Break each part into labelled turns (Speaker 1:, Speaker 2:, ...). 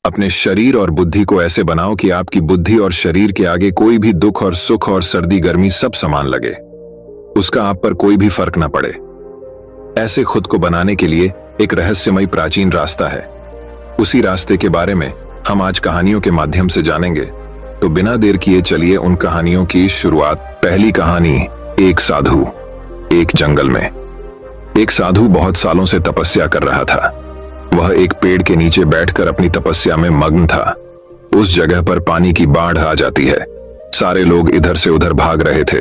Speaker 1: अपने शरीर और बुद्धि को ऐसे बनाओ कि आपकी बुद्धि और शरीर के आगे कोई भी दुख और सुख और सर्दी गर्मी सब समान लगे, उसका आप पर कोई भी फर्क ना पड़े। ऐसे खुद को बनाने के लिए एक रहस्यमय प्राचीन रास्ता है। उसी रास्ते के बारे में हम आज कहानियों के माध्यम से जानेंगे। तो बिना देर किए चलिए उन कहानियों की शुरुआत। पहली कहानी, एक साधु। एक जंगल में एक साधु बहुत सालों से तपस्या कर रहा था। वह एक पेड़ के नीचे बैठकर अपनी तपस्या में मग्न था। उस जगह पर पानी की बाढ़ आ जाती है। सारे लोग इधर से उधर भाग रहे थे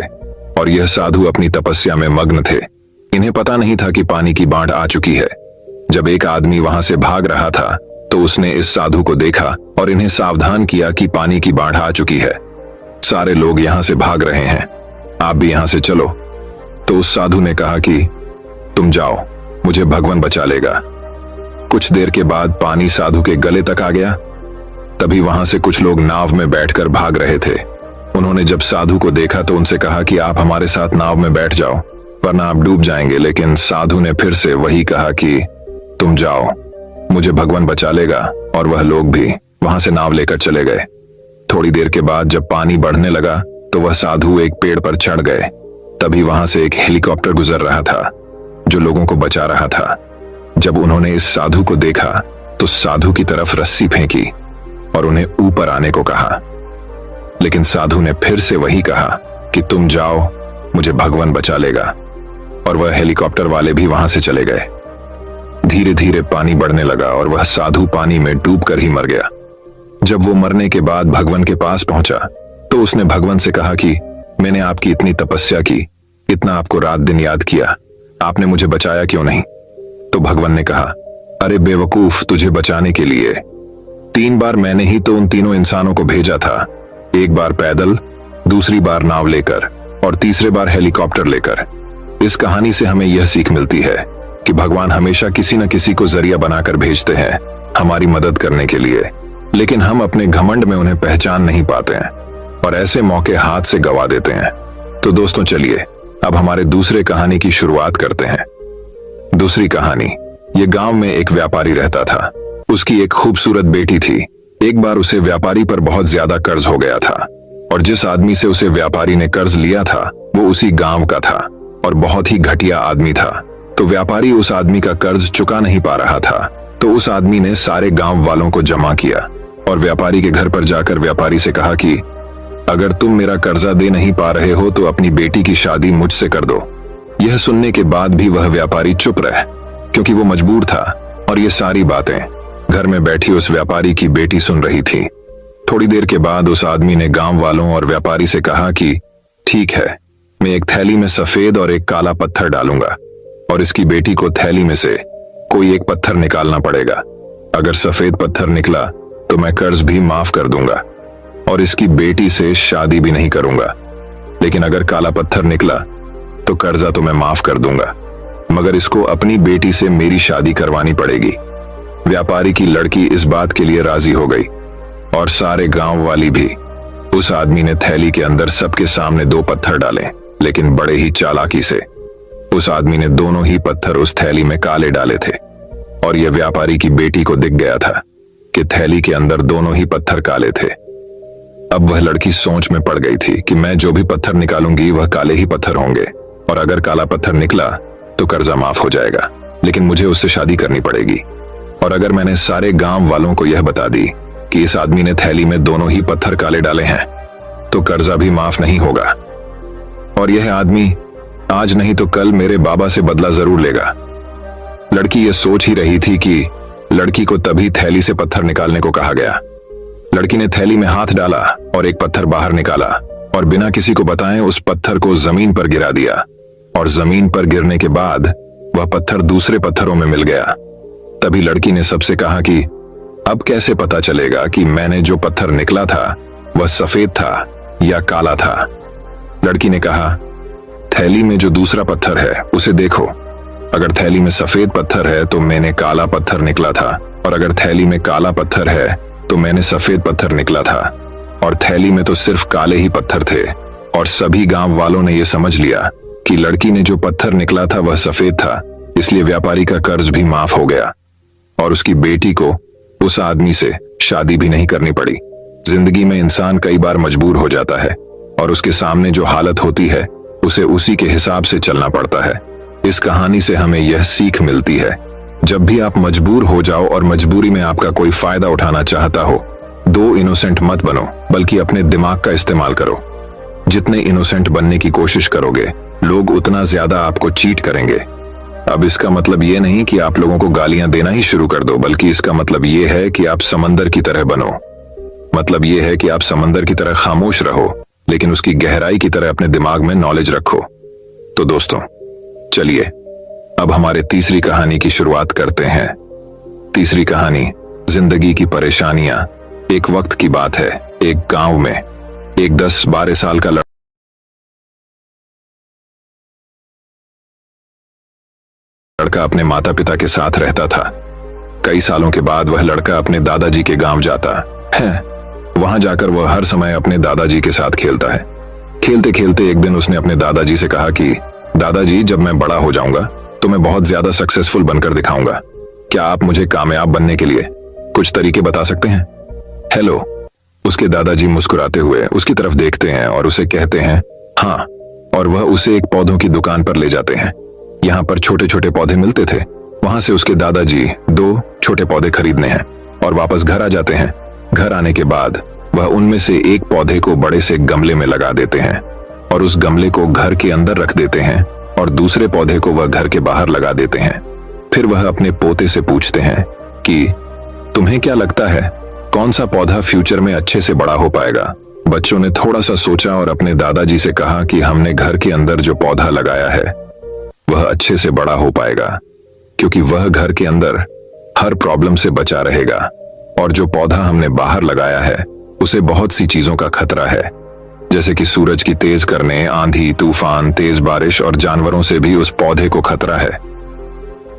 Speaker 1: और यह साधु अपनी तपस्या में मग्न थे। इन्हें पता नहीं था कि पानी की बाढ़ आ चुकी है। जब एक आदमी वहां से भाग रहा था तो उसने इस साधु को देखा और इन्हें सावधान किया कि पानी की बाढ़ आ चुकी है। सारे लोग यहां से भाग रहे हैं, आप भी यहां से चलो। तो उस साधु ने कहा कि तुम जाओ, मुझे भगवान बचा लेगा। कुछ देर के बाद पानी साधु के गले तक आ गया। तभी वहां से कुछ लोग नाव में बैठकर भाग रहे थे। उन्होंने जब साधु को देखा तो उनसे कहा कि आप हमारे साथ नाव में बैठ जाओ, वरना आप डूब जाएंगे। लेकिन साधु ने फिर से वही कहा कि तुम जाओ, मुझे भगवान बचा लेगा। और वह लोग भी वहां से नाव लेकर चले गए। थोड़ी देर के बाद जब पानी बढ़ने लगा तो वह साधु एक पेड़ पर चढ़ गए। तभी वहां से एक हेलीकॉप्टर गुजर रहा था जो लोगों को बचा रहा था। जब उन्होंने इस साधु को देखा तो साधु की तरफ रस्सी फेंकी और उन्हें ऊपर आने को कहा। लेकिन साधु ने फिर से वही कहा कि तुम जाओ, मुझे भगवान बचा लेगा। और वह हेलीकॉप्टर वाले भी वहां से चले गए। धीरे धीरे पानी बढ़ने लगा और वह साधु पानी में डूबकर ही मर गया। जब वो मरने के बाद भगवान के पास पहुंचा तो उसने भगवान से कहा कि मैंने आपकी इतनी तपस्या की, इतना आपको रात दिन याद किया, आपने मुझे बचाया क्यों नहीं? तो भगवान ने कहा, अरे बेवकूफ, तुझे बचाने के लिए 3 बार मैंने ही तो उन तीनों इंसानों को भेजा था। एक बार पैदल, दूसरी बार नाव लेकर और तीसरे बार हेलीकॉप्टर लेकर। इस कहानी से हमें यह सीख मिलती है कि भगवान हमेशा किसी न किसी को जरिया बनाकर भेजते हैं हमारी मदद करने के लिए, लेकिन हम अपने घमंड में उन्हें पहचान नहीं पाते हैं और ऐसे मौके हाथ से गवा देते हैं। तो दोस्तों चलिए अब हमारे दूसरे कहानी की शुरुआत करते हैं। दूसरी कहानी, ये गांव में एक व्यापारी रहता था। उसकी एक खूबसूरत बेटी थी। एक बार उसे व्यापारी पर बहुत ज्यादा कर्ज हो गया था और जिस आदमी से उसे व्यापारी ने कर्ज लिया था वो उसी गांव का था और बहुत ही घटिया आदमी था। तो व्यापारी उस आदमी का कर्ज चुका नहीं पा रहा था। तो उस आदमी ने सारे गांव वालों को जमा किया और व्यापारी के घर पर जाकर व्यापारी से कहा कि अगर तुम मेरा कर्जा दे नहीं पा रहे हो तो अपनी बेटी की शादी मुझसे कर दो। यह सुनने के बाद भी वह व्यापारी चुप रहा क्योंकि वो मजबूर था और ये सारी बातें घर में बैठी उस व्यापारी की बेटी सुन रही थी। थोड़ी देर के बाद उस आदमी ने गांव वालों और व्यापारी से कहा कि ठीक है, मैं एक थैली में सफेद और एक काला पत्थर डालूंगा और इसकी बेटी को थैली में से कोई एक पत्थर निकालना पड़ेगा। अगर सफेद पत्थर निकला तो मैं कर्ज भी माफ कर दूंगा और इसकी बेटी से शादी भी नहीं करूंगा। लेकिन अगर काला पत्थर निकला तो कर्जा तो मैं माफ कर दूंगा, मगर इसको अपनी बेटी से मेरी शादी करवानी पड़ेगी। व्यापारी की लड़की इस बात के लिए राजी हो गई और सारे गांव वाली भी। उस आदमी ने थैली के अंदर सबके सामने 2 पत्थर डाले, लेकिन बड़े ही चालाकी से। उस आदमी ने दोनों ही पत्थर उस थैली में काले डाले थे और यह व्यापारी की बेटी को दिख गया था कि थैली के अंदर दोनों ही पत्थर काले थे। अब वह लड़की सोच में पड़ गई थी कि मैं जो भी पत्थर निकालूंगी वह काले ही पत्थर होंगे और अगर काला पत्थर निकला तो कर्जा माफ हो जाएगा, लेकिन मुझे उससे शादी करनी पड़ेगी। और अगर मैंने सारे गांव वालों को यह बता दी कि इस आदमी ने थैली में दोनों ही पत्थर काले डाले हैं तो कर्जा भी माफ नहीं होगा और यह आदमी आज नहीं तो कल मेरे बाबा से बदला जरूर लेगा। लड़की यह सोच ही रही थी कि लड़की को तभी थैली से पत्थर निकालने को कहा गया। लड़की ने थैली में हाथ डाला और एक पत्थर बाहर निकाला और बिना किसी को बताए उस पत्थर को जमीन पर गिरा दिया और जमीन पर गिरने के बाद वह पत्थर दूसरे पत्थरों में मिल गया। तभी लड़की ने सबसे कहा कि अब कैसे पता चलेगा कि मैंने जो पत्थर निकला था वह सफेद था या काला था? लड़की ने कहा, थैली में जो दूसरा पत्थर है उसे देखो। अगर थैली में सफेद पत्थर है तो मैंने काला पत्थर निकला था और अगर थैली में काला पत्थर है तो मैंने सफेद पत्थर निकला था और थैली में तो सिर्फ काले ही पत्थर थे। और सभी गांव वालों ने यह समझ लिया कि लड़की ने जो पत्थर निकला था वह सफेद था, इसलिए व्यापारी का कर्ज भी माफ हो गया और उसकी बेटी को उस आदमी से शादी भी नहीं करनी पड़ी। जिंदगी में इंसान कई बार मजबूर हो जाता है और उसके सामने जो हालत होती है उसे उसी के हिसाब से चलना पड़ता है। इस कहानी से हमें यह सीख मिलती है, जब भी आप मजबूर हो जाओ और मजबूरी में आपका कोई फायदा उठाना चाहता हो, दो इनोसेंट मत बनो, बल्कि अपने दिमाग का इस्तेमाल करो। जितने इनोसेंट बनने की कोशिश करोगे, लोग उतना ज्यादा आपको चीट करेंगे। अब इसका मतलब ये नहीं कि आप लोगों को गालियां देना ही शुरू कर दो, बल्कि इसका मतलब ये है कि आप समंदर की तरह बनो। मतलब ये है कि आप समंदर की तरह खामोश रहो, लेकिन उसकी गहराई की तरह अपने दिमाग में नॉलेज रखो। तो दोस्तों, चलिए अब हमारे तीसरी कहानी की शुरुआत करते हैं। तीसरी कहानी, जिंदगी की परेशानियां। एक वक्त की बात है, एक गांव में एक 10-12 साल का लड़का अपने माता पिता के साथ रहता था। कई सालों के बाद वह लड़का अपने दादाजी के गांव जाता है। वहां जाकर वह हर समय अपने दादाजी के साथ खेलता है। खेलते खेलते एक दिन उसने अपने दादाजी से कहा कि दादाजी, जब मैं बड़ा हो जाऊंगा तो मैं बहुत ज्यादा सक्सेसफुल बनकर दिखाऊंगा। क्या आप मुझे कामयाब बनने के लिए कुछ तरीके बता सकते हैं? हेलो। उसके दादाजी मुस्कुराते हुए उसकी तरफ देखते हैं और उसे कहते हैं हाँ, और वह उसे एक पौधों की दुकान पर ले जाते हैं। यहाँ पर छोटे छोटे पौधे मिलते थे। वहां से उसके दादाजी 2 छोटे पौधे खरीदने हैं और वापस घर आ जाते हैं। घर आने के बाद वह उनमें से एक पौधे को बड़े से गमले में लगा देते हैं और उस गमले को घर के अंदर रख देते हैं और दूसरे पौधे को वह घर के बाहर लगा देते हैं। फिर वह अपने पोते से पूछते हैं कि तुम्हें क्या लगता है, कौन सा पौधा फ्यूचर में अच्छे से बड़ा हो पाएगा? बच्चों ने थोड़ा सा सोचा और अपने दादाजी से कहा कि हमने घर के अंदर जो पौधा लगाया है वह अच्छे से बड़ा हो पाएगा, क्योंकि वह घर के अंदर हर प्रॉब्लम से बचा रहेगा, और जो पौधा हमने बाहर लगाया है उसे बहुत सी चीजों का खतरा है, जैसे कि सूरज की तेज करने, आंधी, तूफान, तेज बारिश और जानवरों से भी उस पौधे को खतरा है।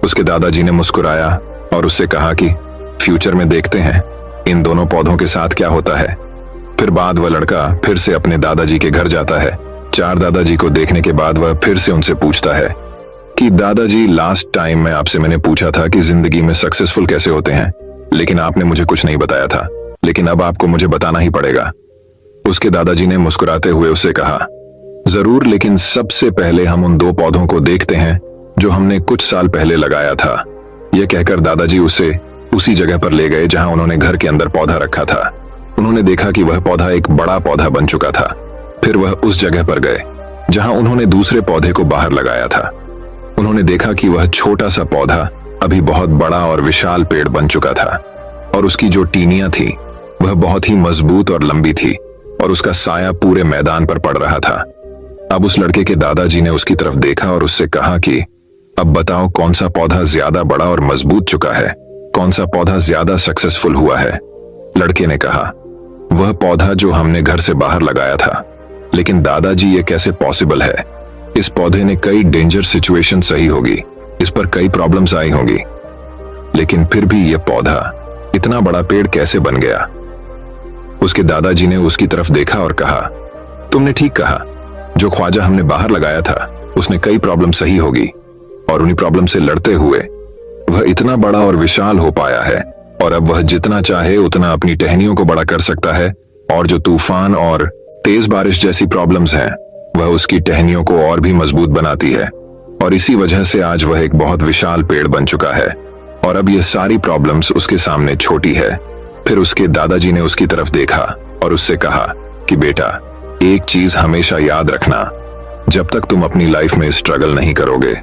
Speaker 1: उसके दादाजी ने मुस्कुराया और उससे कहा कि फ्यूचर में देखते हैं इन दोनों पौधों के साथ क्या होता है। फिर बाद वह लड़का फिर से अपने दादाजी के घर जाता है। 4 दादाजी को देखने के बाद वह फिर से उनसे पूछता है कि दादाजी, लास्ट टाइम मैंने पूछा था कि जिंदगी में सक्सेसफुल कैसे होते हैं, लेकिन आपने मुझे कुछ नहीं बताया था, लेकिन अब आपको मुझे बताना ही पड़ेगा। उसके दादाजी ने मुस्कुराते हुए उससे कहा जरूर, लेकिन सबसे पहले हम उन 2 पौधों को देखते हैं जो हमने कुछ साल पहले लगाया था। यह कहकर दादाजी उसे उसी जगह पर ले गए जहां उन्होंने घर के अंदर पौधा रखा था। उन्होंने देखा कि वह पौधा एक बड़ा पौधा बन चुका था। फिर वह उस जगह पर गए जहां उन्होंने दूसरे पौधे को बाहर लगाया था। उन्होंने देखा कि वह छोटा सा पौधा अभी बहुत बड़ा और विशाल पेड़ बन चुका था, और उसकी जो टीनियां थी वह बहुत ही मजबूत और लंबी थी, और उसका साया पूरे मैदान पर पड़ रहा था। अब उस लड़के के दादाजी ने उसकी तरफ देखा और उससे कहा कि अब बताओ, कौन सा पौधा ज्यादा बड़ा और मजबूत चुका है, कौन सा पौधा ज्यादा सक्सेसफुल हुआ है? लड़के ने कहा वह पौधा जो हमने घर से बाहर लगाया था। लेकिन दादाजी, ये कैसे पॉसिबल है? इस पौधे ने कई डेंजर सिचुएशन सही होगी, इस पर कई प्रॉब्लम्स आई होंगी, लेकिन फिर भी यह पौधा इतना बड़ा पेड़ कैसे बन गया? उसके दादाजी ने उसकी तरफ देखा और कहा तुमने ठीक कहा, जो ख्वाजा हमने बाहर लगाया था उसने कई प्रॉब्लम सही होगी, और उन्हीं प्रॉब्लम से लड़ते हुए वह इतना बड़ा और विशाल हो पाया है, और अब वह जितना चाहे उतना अपनी टहनियों को बड़ा कर सकता है, और जो तूफान और तेज बारिश जैसी प्रॉब्लम्स हैं वह उसकी टहनियों को और भी मजबूत बनाती है, और इसी वजह से आज वह एक बहुत विशाल पेड़ बन चुका है, और अब ये सारी प्रॉब्लम्स उसके सामने छोटी है। फिर उसके दादाजी ने उसकी तरफ देखा और उससे कहा कि बेटा, एक चीज हमेशा याद रखना, जब तक तुम अपनी लाइफ में स्ट्रगल नहीं करोगे,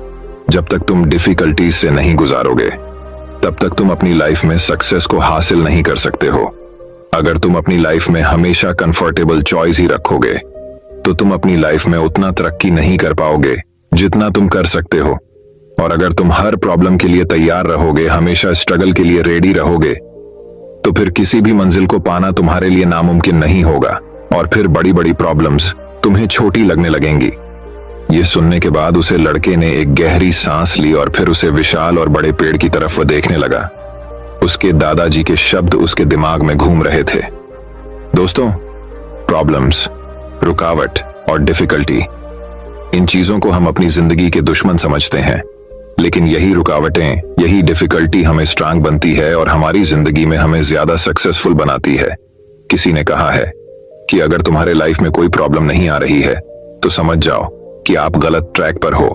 Speaker 1: जब तक तुम डिफिकल्टीज से नहीं गुजारोगे, तब तक तुम अपनी लाइफ में सक्सेस को हासिल नहीं कर सकते हो। अगर तुम अपनी लाइफ में हमेशा कंफर्टेबल चॉइस ही रखोगे तो तुम अपनी लाइफ में उतना तरक्की नहीं कर पाओगे जितना तुम कर सकते हो। और अगर तुम हर प्रॉब्लम के लिए तैयार रहोगे, हमेशा स्ट्रगल के लिए रेडी रहोगे, तो फिर किसी भी मंजिल को पाना तुम्हारे लिए नामुमकिन नहीं होगा, और फिर बड़ी बड़ी प्रॉब्लम्स तुम्हें छोटी लगने लगेंगी। यह सुनने के बाद उसे लड़के ने एक गहरी सांस ली और फिर उसे विशाल और बड़े पेड़ की तरफ वह देखने लगा। उसके दादाजी के शब्द उसके दिमाग में घूम रहे थे। दोस्तों, प्रॉब्लम्स, रुकावट और डिफिकल्टी, इन चीजों को हम अपनी जिंदगी के दुश्मन समझते हैं, लेकिन यही रुकावटें, यही डिफिकल्टी हमें स्ट्रांग बनती है और हमारी जिंदगी में हमें ज्यादा सक्सेसफुल बनाती है। किसी ने कहा है कि अगर तुम्हारे लाइफ में कोई प्रॉब्लम नहीं आ रही है तो समझ जाओ कि आप गलत ट्रैक पर हो।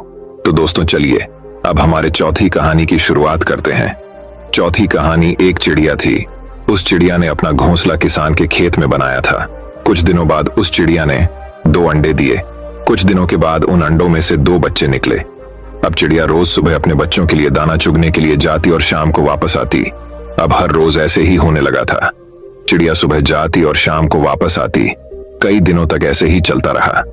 Speaker 1: तो दोस्तों चलिए अब हमारे चौथी कहानी की शुरुआत करते हैं। चौथी कहानी, एक चिड़िया थी। उस चिड़िया ने अपना घोंसला किसान के खेत में बनाया था। कुछ दिनों बाद उस चिड़िया ने 2 अंडे दिए। कुछ दिनों के बाद उन अंडों में से 2 बच्चे निकले। अब चिड़िया रोज सुबह अपने बच्चों के लिए दाना चुगने के लिए जाती और शाम को वापस आती। अब हर रोज ऐसे ही होने लगा था। चिड़िया सुबह जाती और शाम को वापस आती। कई दिनों तक ऐसे ही चलता रहा।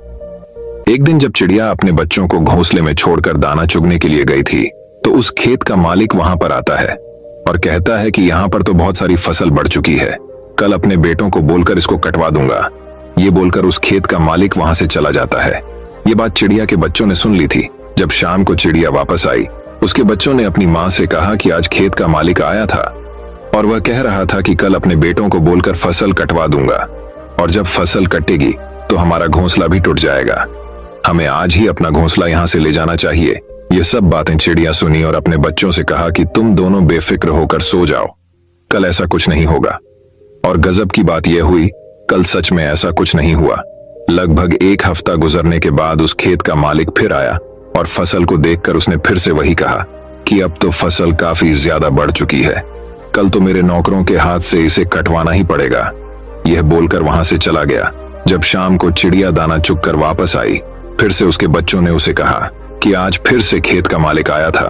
Speaker 1: एक दिन जब चिड़िया अपने बच्चों को घोंसले में छोड़कर दाना चुगने के लिए गई थी तो उस खेत का मालिक वहां पर आता है और कहता है कि यहाँ पर तो बहुत सारी फसल बढ़ चुकी है, कल अपने बेटों को बोलकर इसको कटवा दूंगा। ये बोलकर उस खेत का मालिक वहां से चला जाता है। ये बात चिड़िया के बच्चों ने सुन ली थी। जब शाम को चिड़िया वापस आई, उसके बच्चों ने अपनी माँ से कहा कि आज खेत का मालिक आया था और वह कह रहा था कि कल अपने बेटों को बोलकर फसल कटवा दूंगा, और जब फसल कटेगी तो हमारा घोंसला भी टूट जाएगा। हमें आज ही अपना घोंसला यहाँ से ले जाना चाहिए। ये सब बातें चिड़िया सुनी और अपने बच्चों से कहा कि तुम दोनों बेफिक्र होकर सो जाओ, कल ऐसा कुछ नहीं होगा। और गजब की बात यह हुई, कल सच में ऐसा कुछ नहीं हुआ। लगभग 1 हफ्ता गुजरने के बाद उस खेत का मालिक फिर आया और फसल को देखकर उसने फिर से वही कहा कि अब तो फसल काफी ज्यादा बढ़ चुकी है, कल तो मेरे नौकरों के हाथ से इसे कटवाना ही पड़ेगा। यह बोलकर वहां से चला गया। जब शाम को चिड़िया दाना चुग कर वापस आई, फिर से उसके बच्चों ने उसे कहा कि आज फिर से खेत का मालिक आया था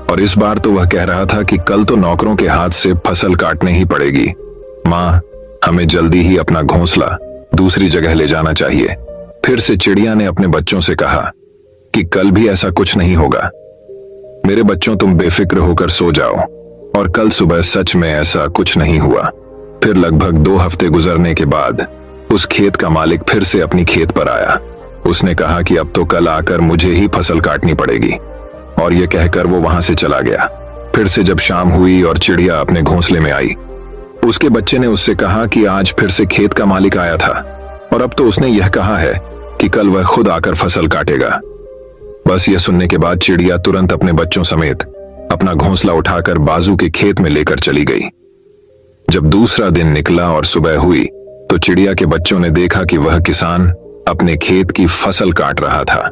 Speaker 1: और इस बार तो वह कह रहा था कि कल तो नौकरों के हाथ से फसल काटने ही पड़ेगी। माँ, हमें जल्दी ही अपना घोंसला दूसरी जगह ले जाना चाहिए। फिर से चिड़िया ने अपने बच्चों से कहा कि कल भी ऐसा कुछ नहीं होगा। मेरे बच्चों, तुम बेफिक्र होकर सो जाओ। और कल सुबह सच में ऐसा कुछ नहीं हुआ। फिर लगभग 2 हफ्ते गुजरने के बाद उस खेत का मालिक फिर से अपनी खेत पर आया। उसने कहा कि अब तो कल आकर मुझे ही फसल काटनी पड़ेगी, और यह कहकर वो वहां से चला गया। फिर से जब शाम हुई और चिड़िया अपने घोंसले में आई, उसके बच्चे ने उससे कहा कि आज फिर से खेत का मालिक आया था और अब तो उसने यह कहा है कि कल वह खुद आकर फसल काटेगा। बस यह सुनने के बाद चिड़िया तुरंत अपने बच्चों समेत अपना घोंसला उठाकर बाजू के खेत में लेकर चली गई। जब दूसरा दिन निकला और सुबह हुई तो चिड़िया के बच्चों ने देखा कि वह किसान अपने खेत की फसल काट रहा था।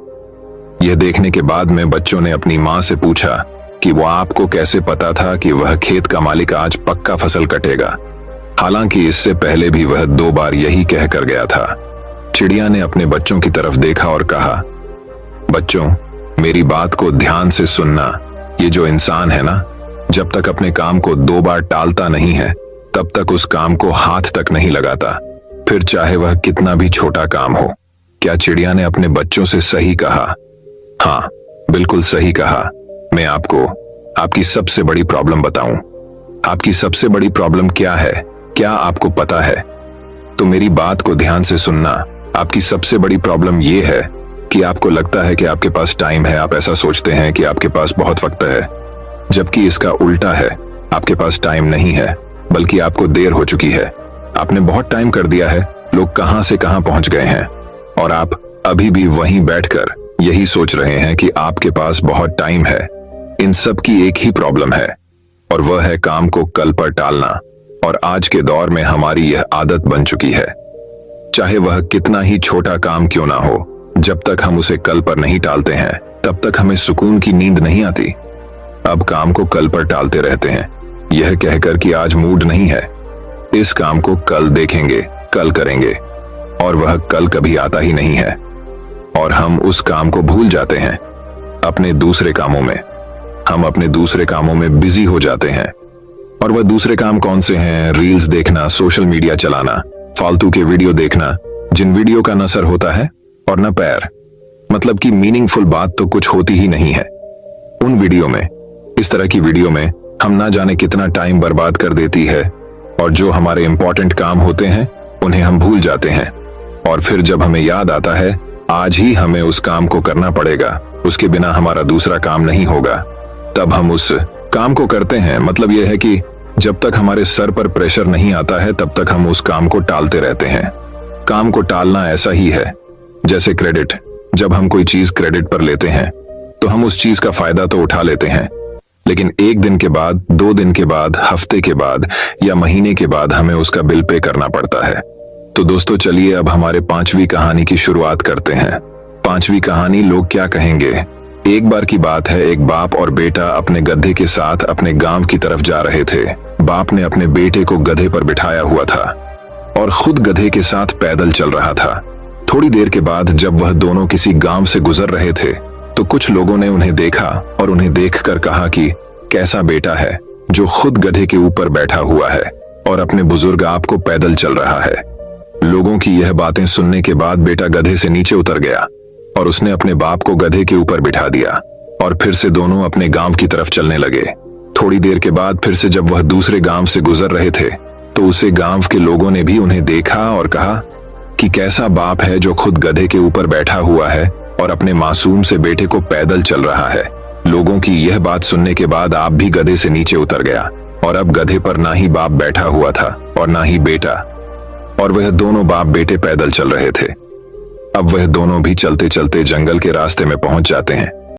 Speaker 1: यह देखने के बाद में बच्चों ने अपनी माँ से पूछा कि वो आपको कैसे पता था कि वह खेत का मालिक आज पक्का फसल कटेगा, हालांकि इससे पहले भी वह 2 बार यही कह कर गया था। चिड़िया ने अपने बच्चों की तरफ देखा और कहा, बच्चों, मेरी बात को ध्यान से सुनना। ये जो इंसान है ना, जब तक अपने काम को 2 बार टालता नहीं है तब तक उस काम को हाथ तक नहीं लगाता, फिर चाहे वह कितना भी छोटा काम हो। क्या चिड़िया ने अपने बच्चों से सही कहा? हाँ, बिल्कुल सही कहा। मैं आपको आपकी सबसे बड़ी प्रॉब्लम बताऊं। आपकी सबसे बड़ी प्रॉब्लम क्या है, क्या आपको पता है? तो मेरी बात को ध्यान से सुनना। आपकी सबसे बड़ी प्रॉब्लम यह है कि आपको लगता है कि आपके पास टाइम है। आप ऐसा सोचते हैं कि आपके पास बहुत वक्त है, जबकि इसका उल्टा है। आपके पास टाइम नहीं है, बल्कि आपको देर हो चुकी है। आपने बहुत टाइम कर दिया है, लोग कहां से कहां पहुंच गए हैं, और आप अभी भी वहीं बैठकर यही सोच रहे हैं कि आपके पास बहुत टाइम है। इन सब की एक ही प्रॉब्लम है, और वह है काम को कल पर टालना। और आज के दौर में हमारी यह आदत बन चुकी है। चाहे वह कितना ही छोटा काम क्यों ना हो, जब तक हम उसे कल पर नहीं टालते हैं तब तक हमें सुकून की नींद नहीं आती। अब काम को कल पर टालते रहते हैं, यह कहकर कि आज मूड नहीं है, इस काम को कल देखेंगे, कल करेंगे, और वह कल कभी आता ही नहीं है। और हम उस काम को भूल जाते हैं अपने दूसरे कामों में। हम अपने दूसरे कामों में बिजी हो जाते हैं। और वह दूसरे काम कौन से हैं? रील्स देखना, सोशल मीडिया चलाना, फालतू के वीडियो देखना, जिन वीडियो का न सर होता है और न पैर, मतलब कि मीनिंगफुल बात तो कुछ होती ही नहीं है उन वीडियो में। इस तरह की वीडियो में हम ना जाने कितना टाइम बर्बाद कर देती है, और जो हमारे इंपॉर्टेंट काम होते हैं उन्हें हम भूल जाते हैं। और फिर जब हमें याद आता है आज ही हमें उस काम को करना पड़ेगा, उसके बिना हमारा दूसरा काम नहीं होगा, तब हम उस काम को करते हैं। मतलब यह है कि जब तक हमारे सर पर प्रेशर नहीं आता है तब तक हम उस काम को टालते रहते हैं। काम को टालना ऐसा ही है जैसे क्रेडिट। जब हम कोई चीज क्रेडिट पर लेते हैं तो हम उस चीज का फायदा तो उठा लेते हैं, लेकिन एक दिन के बाद, 2 दिन के बाद, हफ्ते के बाद या महीने के बाद हमें उसका बिल पे करना पड़ता है। तो दोस्तों चलिए अब हमारे 5वीं कहानी की शुरुआत करते हैं। 5वीं कहानी लोग क्या कहेंगे। एक बार की बात है, एक बाप और बेटा अपने गधे के साथ अपने गांव की तरफ जा रहे थे। बाप ने अपने बेटे को गधे पर बिठाया हुआ था और खुद गधे के साथ पैदल चल रहा था। थोड़ी देर के बाद जब वह दोनों किसी गांव से गुजर रहे थे तो कुछ लोगों ने उन्हें देखा और उन्हें देखकर कहा कि कैसा बेटा है जो खुद गधे के ऊपर बैठा हुआ है और अपने बुजुर्ग आप को पैदल चल रहा है। लोगों की यह बातें सुनने के बाद बेटा गधे से नीचे उतर गया और उसने अपने बाप को गधे के ऊपर बिठा दिया और फिर से दोनों अपने गांव की तरफ चलने लगे। थोड़ी देर के बाद फिर से जब वह दूसरे गांव से गुजर रहे थे तो उसे गांव के लोगों ने भी उन्हें देखा और कहा कि कैसा बाप है जो खुद गधे के ऊपर बैठा हुआ है और अपने मासूम से बेटे को पैदल चल रहा है। लोगों की यह बात सुनने के बाद आप भी गधे से नीचे उतर गया और अब गधे पर ना ही बाप बैठा हुआ था और ना ही बेटा, और वह दोनों बाप बेटे पैदल चल रहे थे। अब वह दोनों भी चलते चलते जंगल के रास्ते में पहुंच जाते हैं।